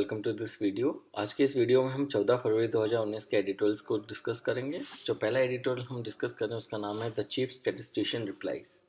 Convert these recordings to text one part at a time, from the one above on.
Welcome to this video. आज के इस वीडियो में हम 14 फरवरी 2019 के एडिटोरियल्स को डिस्कस करेंगे। जो पहला एडिटोरियल हम डिस्कस कर रहे हैं उसका नाम है द चीफ स्टैटिस्टिशियन रिप्लाइज।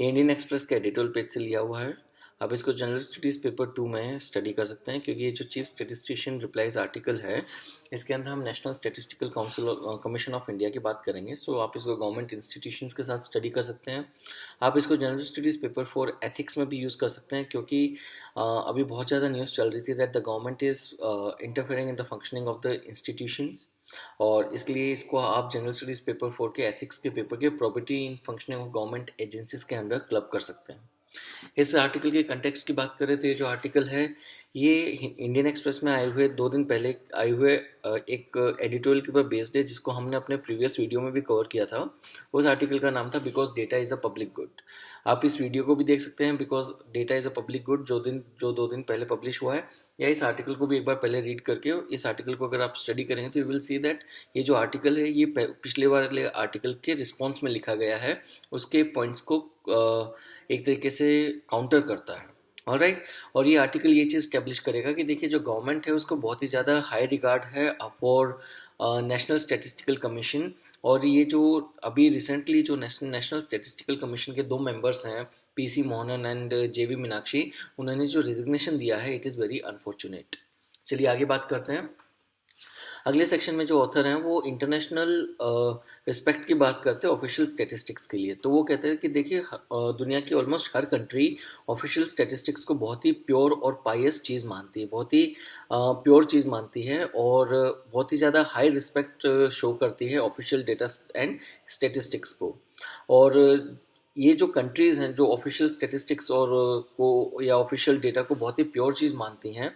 ये इंडियन एक्सप्रेस के एडिटोरियल पेज से लिया हुआ है। आप इसको जनरल स्टडीज़ पेपर 2 में स्टडी कर सकते हैं, क्योंकि ये जो चीफ स्टैटिस्टिशियन रिप्लाइज आर्टिकल है इसके अंदर हम national statistical council commission of India की बात करेंगे। सो आप इसको गवर्नमेंट इंस्टीट्यूशंस के साथ स्टडी कर सकते हैं। आप इसको जनरल स्टडीज़ पेपर 4 एथिक्स में भी यूज़ कर सकते हैं, क्योंकि अभी बहुत ज़्यादा न्यूज़ चल रही थी that the government is interfering in the functioning of the institutions, और इसलिए इसको आप जनरल स्टडीज़ पेपर 4 के एथिक्स के पेपर के property in functioning of government agencies के अंडर क्लब कर सकते हैं। इस आर्टिकल के कंटेक्स्ट की बात करें तो ये जो आर्टिकल है ये इंडियन एक्सप्रेस में आए हुए 2 दिन पहले आए हुए एक एडिटोरियल के ऊपर बेस्ड है, जिसको हमने अपने प्रीवियस वीडियो में भी कवर किया था। उस आर्टिकल का नाम था because data is a public good. आप इस वीडियो को भी देख सकते हैं, because data is a public good, जो 2 दिन पहले पब्लिश हुआ है, या इस आर्टिकल को भी एक बार पहले रीड करके इस आर्टिकल को अगर आप स्टडी करेंगे तो यू विल सी दैट ये जो आर्टिकल है ये पिछले वाले आर्टिकल के रिस्पॉन्स में लिखा गया है, उसके पॉइंट्स को एक तरीके से काउंटर करता है। ऑलराइट, और ये आर्टिकल ये चीज़ स्टेब्लिश करेगा कि देखिए जो गवर्नमेंट है उसको बहुत ही ज़्यादा हाई रिगार्ड है फॉर नेशनल स्टैटिस्टिकल कमीशन। और ये जो अभी रिसेंटली जो नेशनल स्टैटिस्टिकल कमीशन के 2 मेंबर्स हैं, पीसी मोहनन एंड जेवी मीनाक्षी, उन्होंने जो रिजिग्नेशन दिया है इट इज़ वेरी अनफॉर्चुनेट। चलिए आगे बात करते हैं। अगले सेक्शन में जो ऑथर हैं वो इंटरनेशनल रिस्पेक्ट की बात करते हैं ऑफिशियल स्टैटिस्टिक्स के लिए। तो वो कहते हैं कि देखिए दुनिया की ऑलमोस्ट हर कंट्री ऑफिशियल स्टैटिस्टिक्स को बहुत ही प्योर और पायस चीज़ मानती है, बहुत ही प्योर चीज़ मानती है, और बहुत ही ज़्यादा हाई रिस्पेक्ट शो करती है ऑफिशियल डेटा एंड स्टैटिस्टिक्स को। और ये जो कंट्रीज़ हैं जो ऑफिशियल स्टैटिस्टिक्स और को या ऑफिशियल डेटा को बहुत ही प्योर चीज़ मानती हैं,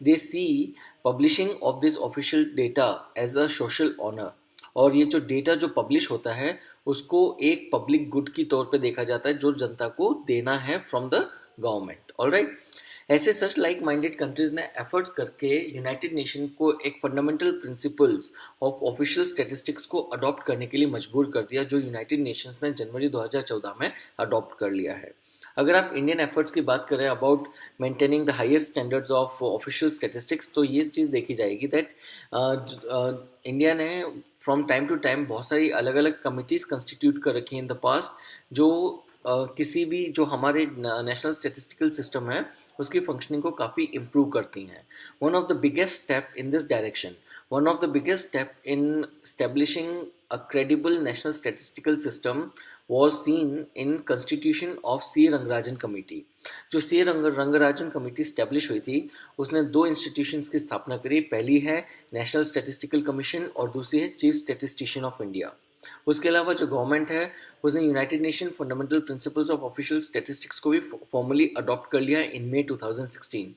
they see publishing of this official data as a social honour. और ये जो डेटा जो पब्लिश होता है उसको एक पब्लिक गुड की तौर पे देखा जाता है जो जनता को देना है फ्रॉम द गवर्नमेंट। ऑलराइट, ऐसे सच लाइक माइंडेड कंट्रीज ने एफर्ट्स करके यूनाइटेड नेशन को एक fundamental principles of official statistics को अडॉप्ट करने के लिए मजबूर कर दिया, जो यूनाइटेड नेशंस ने जनवरी 2014 में अडॉप्ट कर लिया है। अगर आप इंडियन एफर्ट्स की बात करें about maintaining the highest standards of official statistics, तो ये चीज़ देखी जाएगी दैट इंडिया ने फ्रॉम टाइम टू टाइम बहुत सारी अलग अलग कमिटीज़ कंस्टिट्यूट कर रखी हैं इन द पास्ट, जो किसी भी जो हमारे नेशनल स्टैटिस्टिकल सिस्टम है उसकी फंक्शनिंग को काफ़ी इम्प्रूव करती हैं। One of the biggest step in this direction, one of the biggest step in establishing a credible national statistical system was seen in constitution of C Rangarajan committee. जो C Rangarajan committee establish हुई थी उसने 2 institutions की स्थापना करी। पहली है national statistical commission और दूसरी है चीफ स्टैटिस्टिशियन ऑफ इंडिया। उसके अलावा जो गवर्नमेंट है उसने United nation fundamental principles of official statistics को भी फॉर्मली अडॉप्ट कर लिया इन मई 2016।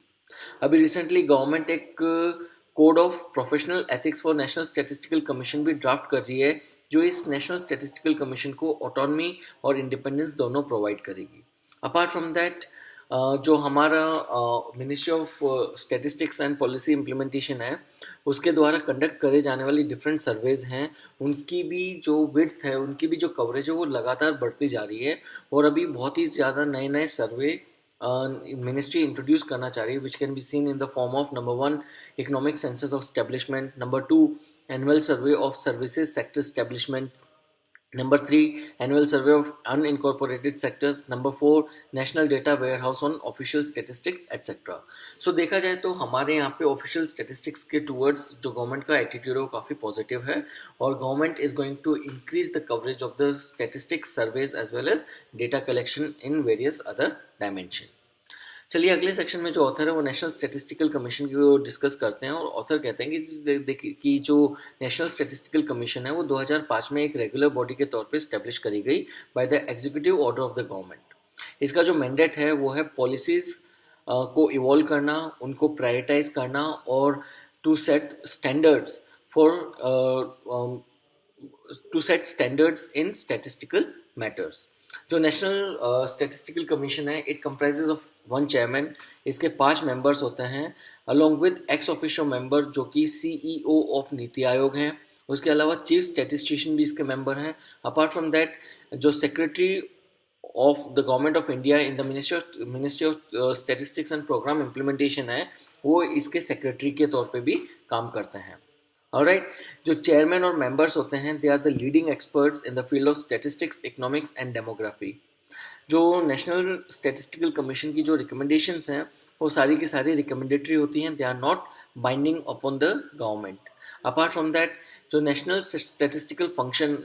अभी रिसेंटली गवर्नमेंट एक code of professional ethics for national statistical commission भी ड्राफ्ट कर रही है, जो इस नेशनल स्टैटिस्टिकल कमीशन को ऑटोनॉमी और इंडिपेंडेंस दोनों प्रोवाइड करेगी। अपार्ट फ्रॉम दैट जो हमारा ministry of statistics and policy implementation है उसके द्वारा कंडक्ट करे जाने वाली डिफरेंट सर्वेज हैं, उनकी भी जो विड्थ है, उनकी भी जो कवरेज है वो लगातार बढ़ती जा रही है। और अभी बहुत ही ज़्यादा नए नए सर्वे मिनिस्ट्री इंट्रोड्यूस करना चाह रही है, which can be seen in the form of number 1 economic census of establishment, number 2 annual survey of services sector establishment, number 3 annual survey of unincorporated sectors, number 4 national data warehouse on official statistics etcetera. So देखा जाए तो हमारे यहाँ पे official statistics के towards जो government का attitude है वो काफ़ी पॉजिटिव है, और government is going to increase the coverage of the statistics surveys as well as data collection in various other dimension. चलिए अगले सेक्शन में जो ऑथर है वो नेशनल स्टैटिस्टिकल कमीशन को डिस्कस करते हैं, और ऑथर कहते हैं कि देखिए कि जो नेशनल स्टैटिस्टिकल कमीशन है वो 2005 में एक रेगुलर बॉडी के तौर पे स्टैब्लिश करी गई by the executive order of the government. इसका जो मैंडेट है वो है पॉलिसीज को इवॉल्व करना, उनको प्रायोरिटाइज करना, और to set standards in statistical matters. जो नेशनल स्टैटिस्टिकल कमीशन है इट कंप्राइजेज ऑफ 1 चेयरमैन, इसके 5 मेंबर्स होते हैं along with ex officio member जो कि CEO ऑफ नीति आयोग हैं। उसके अलावा चीफ स्टैटिस्टिशियन भी इसके मेंबर हैं। अपार्ट फ्रॉम दैट जो secretary of the government of India in the ministry of statistics and programme implementation है, वो इसके सेक्रेटरी के तौर पे भी काम करते हैं। ऑलराइट, जो चेयरमैन और मेंबर्स होते हैं, they are the leading experts in the field of statistics, economics and demography. जो नेशनल स्टैटिस्टिकल कमीशन की जो रिकमेंडेशंस हैं वो सारी की सारी रिकमेंडेटरी होती हैं, they are not binding upon the government. Apart from that, जो नेशनल स्टैटिस्टिकल फंक्शन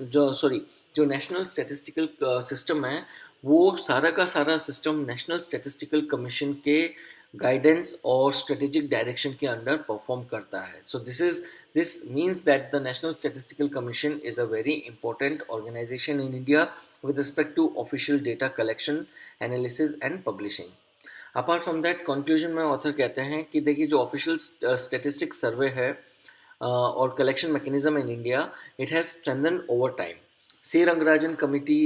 जो नेशनल स्टैटिस्टिकल सिस्टम है, वो सारा का सारा सिस्टम नेशनल स्टैटिस्टिकल कमीशन के गाइडेंस और स्ट्रेटेजिक डायरेक्शन के अंडर परफॉर्म करता है। सो this means that the National Statistical Commission is a very important organization in India with respect to official data collection, analysis and publishing. Apart from that, conclusion में author कहते हैं कि देखिए जो official statistics survey है और collection mechanism in India, it has strengthened over time. C. Rangarajan Committee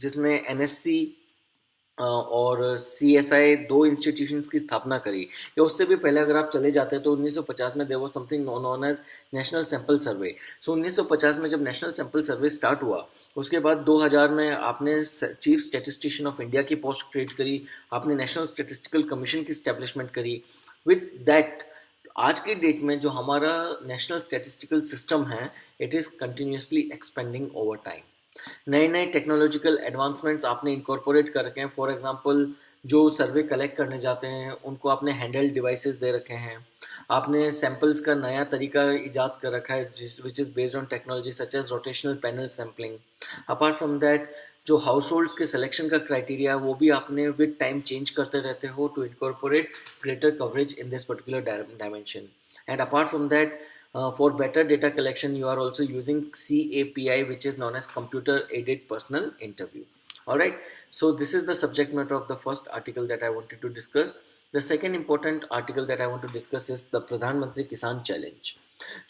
जिसने NSC और CSI दो इंस्टीट्यूशंस की स्थापना करी, या उससे भी पहले अगर आप चले जाते हैं तो 1950 में there was something known as national sample survey. So 1950 में जब नेशनल सैंपल सर्वे स्टार्ट हुआ, उसके बाद 2000 में आपने चीफ स्टैटिस्टिशियन ऑफ इंडिया की पोस्ट क्रिएट करी, आपने नेशनल स्टैटिस्टिकल कमीशन की स्टैब्लिशमेंट करी। विद दैट आज की डेट में जो हमारा नेशनल स्टैटिस्टिकल सिस्टम है, it is continuously expanding over time. नए नए टेक्नोलॉजिकल एडवांसमेंट्स आपने इनकॉर्पोरेट कर रखे हैं। फॉर एग्जांपल, जो सर्वे कलेक्ट करने जाते हैं उनको आपने हैंडहेल्ड डिवाइसेस दे रखे हैं, आपने सैंपल्स का नया तरीका इजाद कर रखा है which is based on technology such as rotational panel sampling. Apart from that, जो हाउस होल्ड्स के सिलेक्शन का क्राइटेरिया वो भी आपने विद टाइम चेंज करते रहते हो to incorporate greater coverage in this particular dimension. And apart from that, for better data collection, you are also using CAPI, which is known as Computer Aided Personal Interview. Alright, so this is the subject matter of the first article that I wanted to discuss. The second important article that I want to discuss is the प्रधानमंत्री किसान challenge.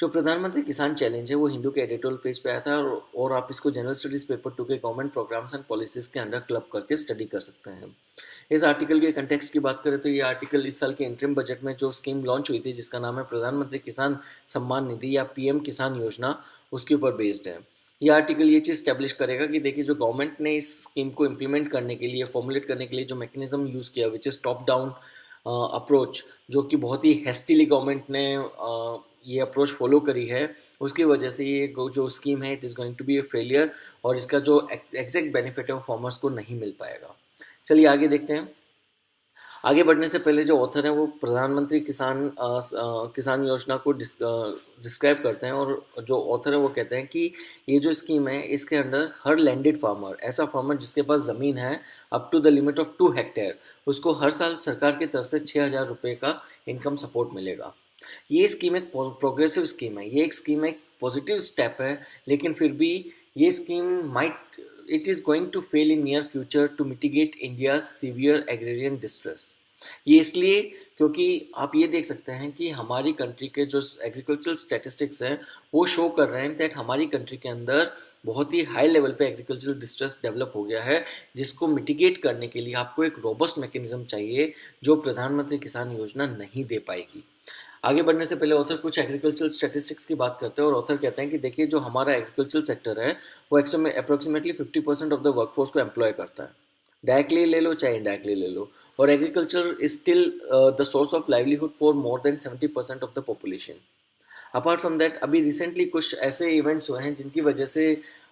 जो प्रधानमंत्री किसान challenge है वो हिंदू के editorial page पे आया था, और आप इसको जनरल स्टडीज पेपर 2 के गवर्नमेंट प्रोग्राम्स एंड पॉलिसीज के अंडर क्लब करके स्टडी कर सकते हैं। इस आर्टिकल के कंटेक्स्ट की बात करें तो ये आर्टिकल इस साल के इंटरिम बजट में जो स्कीम लॉन्च हुई थी जिसका नाम है प्रधानमंत्री किसान सम्मान निधि या PM किसान योजना, उसके ऊपर बेस्ड है। ये आर्टिकल ये चीज़ स्टैब्लिश करेगा कि देखिए जो गवर्नमेंट ने इस स्कीम को इम्प्लीमेंट करने के लिए, फॉर्मुलेट करने के लिए जो मैकेनिज्म यूज़ किया which is top down approach, जो कि बहुत ही हेस्टिली गवर्नमेंट ने ये अप्रोच फॉलो करी है, उसकी वजह से ये जो स्कीम है it is going to be a failure, और इसका जो एग्जैक्ट बेनिफिट है वो फार्मर्स को नहीं मिल पाएगा। चलिए आगे देखते हैं। आगे बढ़ने से पहले जो ऑथर हैं वो प्रधानमंत्री किसान योजना को डिस्क्राइब करते हैं, और जो ऑथर हैं वो कहते हैं कि ये जो स्कीम है इसके अंडर हर लैंडेड फार्मर, ऐसा फार्मर जिसके पास ज़मीन है up to the limit of 2 hectare, उसको हर साल सरकार की तरफ से 6000 रुपये का इनकम सपोर्ट मिलेगा। ये स्कीम एक प्रोग्रेसिव स्कीम है, ये एक स्कीम एक पॉजिटिव स्टेप है, लेकिन फिर भी ये scheme it is going to fail in near future to mitigate India's severe agrarian distress। ये इसलिए क्योंकि आप ये देख सकते हैं कि हमारी कंट्री के जो एग्रीकल्चरल स्टैटिस्टिक्स हैं वो शो कर रहे हैं दैट हमारी कंट्री के अंदर बहुत ही हाई लेवल पे एग्रीकल्चरल डिस्ट्रेस डेवलप हो गया है, जिसको मिटिगेट करने के लिए आपको एक रोबस्ट मैकेनिज्म चाहिए जो प्रधानमंत्री किसान योजना नहीं दे पाएगी। आगे बढ़ने से पहले ऑथर कुछ एग्रीकल्चरल स्टैटिस्टिक्स की बात करते हैं, और ऑथर कहते हैं कि देखिए जो हमारा एग्रीकल्चरल सेक्टर है वो अप्रोक्सीमेटली 50% ऑफ द वर्कफोर्स को एम्प्लॉय करता है, डायरेक्टली ले लो चाहे इनडायरेक्टली ले लो, और agriculture is still the source of livelihood for more than 70% of the population. Apart from that, अभी रिसेंटली कुछ ऐसे इवेंट्स हुए हैं जिनकी वजह से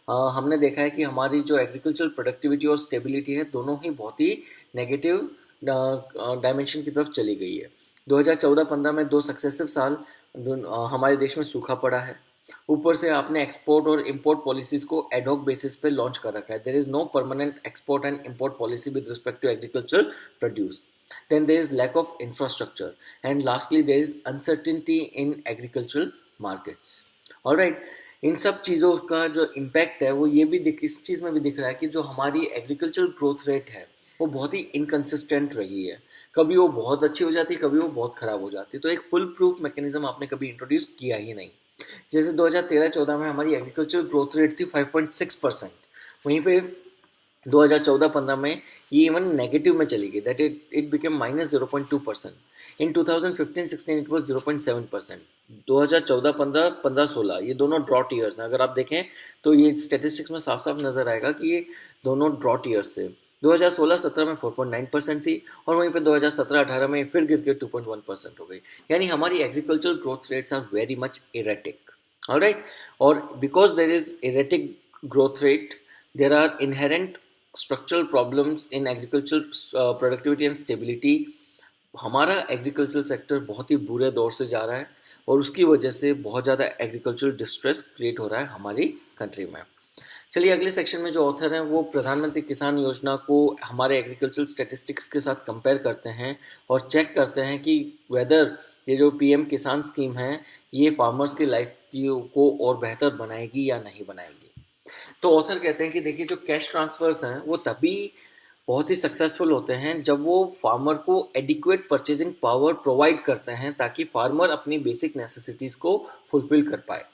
हमने देखा है कि हमारी जो एग्रीकल्चरल प्रोडक्टिविटी और स्टेबिलिटी है दोनों ही बहुत ही नेगेटिव डायमेंशन की तरफ चली गई है। 2014-15 में 2 सक्सेसिव साल हमारे देश में सूखा पड़ा है, ऊपर से आपने एक्सपोर्ट और इंपोर्ट पॉलिसीज को एडहॉक बेसिस पे लॉन्च कर रखा है। There is no permanent export and import policy with respect to agricultural produce. Then there is lack of infrastructure, and lastly there is uncertainty in agricultural markets. Alright, इन सब चीज़ों का जो impact है वो ये भी इस चीज़ में भी दिख रहा है कि जो हमारी एग्रीकल्चरल ग्रोथ रेट है वो बहुत ही इनकन्सिस्टेंट रही है, कभी वो बहुत अच्छी हो जाती है, कभी वो बहुत ख़राब हो जाती है। तो एक फुल प्रूफ मैकेनिज्म आपने कभी इंट्रोड्यूस किया ही नहीं। जैसे 2013-14 में हमारी एग्रीकल्चर ग्रोथ रेट थी 5.6%, वहीं पे 2014-15 में ये इवन नेगेटिव में चली गई, that it became -0.2%। In 2015-16 it was 0.7%। 2014-15, 15-16 ये दोनों ड्रॉट ईयर्स हैं। अगर आप देखें तो ये स्टेटिस्टिक्स में साफ साफ नज़र आएगा कि ये दोनों ड्रॉट ईयर्स थे। 2016-17 में 4.9% थी और वहीं पे 2017-18 में फिर गिर के 2.1% हो गई। यानी हमारी agricultural growth rates are very much erratic, alright. और because there is erratic growth rate, there are inherent structural problems in agriculture productivity and stability. हमारा एग्रीकल्चर सेक्टर बहुत ही बुरे दौर से जा रहा है और उसकी वजह से बहुत ज़्यादा एग्रीकल्चरल डिस्ट्रेस क्रिएट हो रहा है हमारी कंट्री में। चलिए अगले सेक्शन में जो ऑथर हैं वो प्रधानमंत्री किसान योजना को हमारे एग्रीकल्चरल स्टैटिस्टिक्स के साथ कंपेयर करते हैं और चेक करते हैं कि वेदर ये जो पीएम किसान स्कीम है ये फार्मर्स की लाइफ को और बेहतर बनाएगी या नहीं बनाएगी। तो ऑथर कहते हैं कि देखिए जो कैश ट्रांसफर्स हैं वो तभी बहुत ही सक्सेसफुल होते हैं जब वो फार्मर को एडिक्वेट परचेजिंग पावर प्रोवाइड करते हैं ताकि फार्मर अपनी बेसिक नेसेसिटीज़ को फुलफिल कर पाए।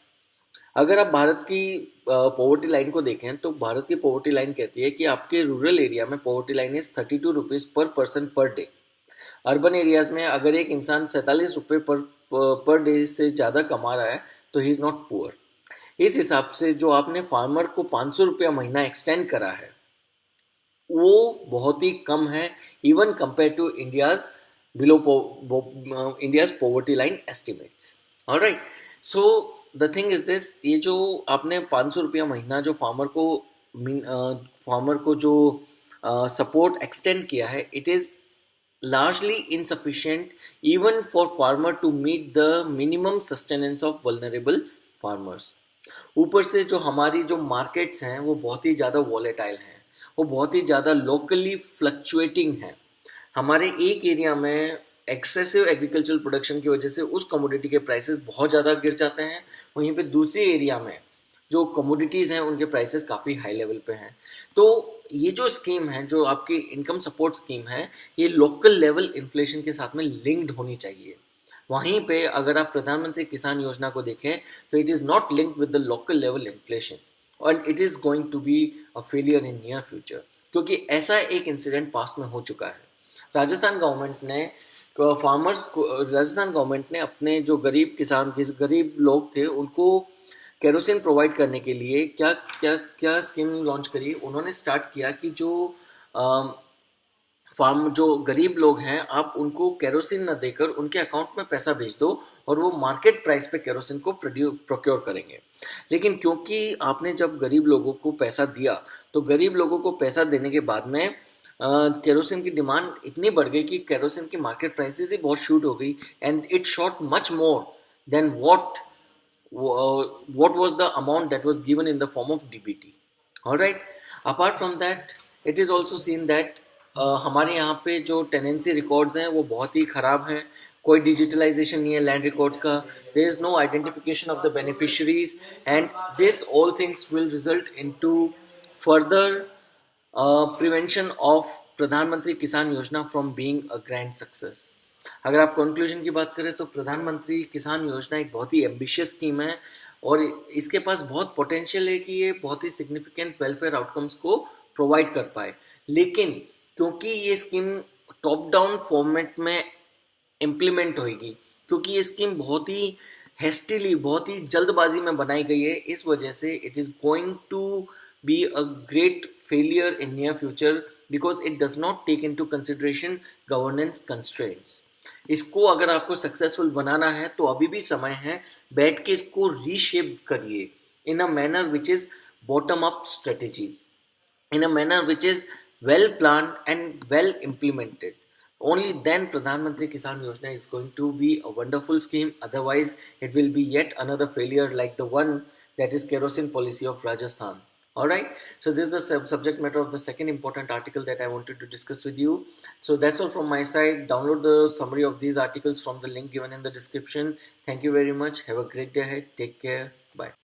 अगर आप भारत की पॉवर्टी लाइन को देखें तो भारत की पॉवर्टी लाइन कहती है कि आपके रूरल एरिया में पॉवर्टी लाइन इज 32 रुपीज़ पर person per day. Urban areas में अगर एक इंसान 47 रुपये पर डे से ज़्यादा कमा रहा है तो ही इज़ नॉट पुअर। इस हिसाब से जो आपने फार्मर को 500 रुपया महीना एक्सटेंड करा है वो बहुत ही कम है, even compare to India's below India's poverty line estimates, alright. So the thing is this, ये जो आपने 500 रुपया महीना जो फार्मर को जो सपोर्ट एक्सटेंड किया है, it is largely insufficient even for farmer to meet the minimum sustenance of vulnerable farmers। ऊपर से जो हमारी जो मार्केट्स हैं वो बहुत ही ज़्यादा वॉलेटाइल हैं, वो बहुत ही ज़्यादा लोकली फ्लक्चुएटिंग हैं। हमारे एक एरिया में एक्सेसिव एग्रीकल्चरल प्रोडक्शन की वजह से उस कमोडिटी के प्राइसेस बहुत ज़्यादा गिर जाते हैं, वहीं पे दूसरे एरिया में जो कमोडिटीज़ हैं उनके प्राइसेस काफ़ी हाई लेवल पे हैं। तो ये जो स्कीम है, जो आपकी इनकम सपोर्ट स्कीम है, ये लोकल लेवल इन्फ्लेशन के साथ में लिंक्ड होनी चाहिए। वहीं पे अगर आप प्रधानमंत्री किसान योजना को देखें तो it is not linked with the local level inflation और it is going to be a failure in near future, क्योंकि ऐसा एक इंसिडेंट पास्ट में हो चुका है। राजस्थान गवर्नमेंट ने अपने जो गरीब लोग थे उनको केरोसिन प्रोवाइड करने के लिए क्या स्कीम लॉन्च करी। उन्होंने स्टार्ट किया कि जो गरीब लोग हैं आप उनको केरोसिन न देकर उनके अकाउंट में पैसा भेज दो और वो मार्केट प्राइस पे केरोसिन को प्रोक्योर करेंगे। लेकिन क्योंकि आपने जब गरीब लोगों को पैसा दिया तो गरीब लोगों को पैसा देने के बाद में केरोसिन की डिमांड इतनी बढ़ गई कि केरोसिन की मार्केट प्राइसेस ही बहुत शूट हो गई and it shot much more than what was the amount that was given in the form of DBT, alright। apart from that it is also seen that हमारे यहाँ पे जो tenancy records हैं वो बहुत ही ख़राब हैं, कोई डिजिटलाइजेशन नहीं है लैंड रिकॉर्ड्स का, there is no identification of the beneficiaries and this all things will result into further prevention of Pradhanmantri Kisan Yojana from being a grand success. अगर आप कंक्लूजन की बात करें तो प्रधानमंत्री किसान योजना एक बहुत ही एम्बिशियस स्कीम है और इसके पास बहुत पोटेंशियल है कि ये बहुत ही सिग्निफिकेंट वेलफेयर आउटकम्स को प्रोवाइड कर पाए। लेकिन क्योंकि ये स्कीम टॉप डाउन फॉर्मेट में इम्प्लीमेंट होगी, क्योंकि ये स्कीम बहुत ही हेस्टिली, बहुत ही जल्दबाजी में बनाई गई है, इस वजह से it is going to be a great failure in near future because it does not take into consideration governance constraints. इसको अगर आपको सक्सेसफुल बनाना है तो अभी भी समय है, बैठ के इसको रीशेप करिए in a manner which is bottom up strategy, in a manner which is well plan and well implemented. Only then Pradhan Mantri Kisan Yojana is going to be a wonderful scheme. Otherwise, it will be yet another failure like the one that is kerosene policy of Rajasthan. Alright, so this is the subject matter of the second important article that I wanted to discuss with you. So that's all from my side. Download the summary of these articles from the link given in the description. Thank you very much. Have a great day ahead. Take care. Bye.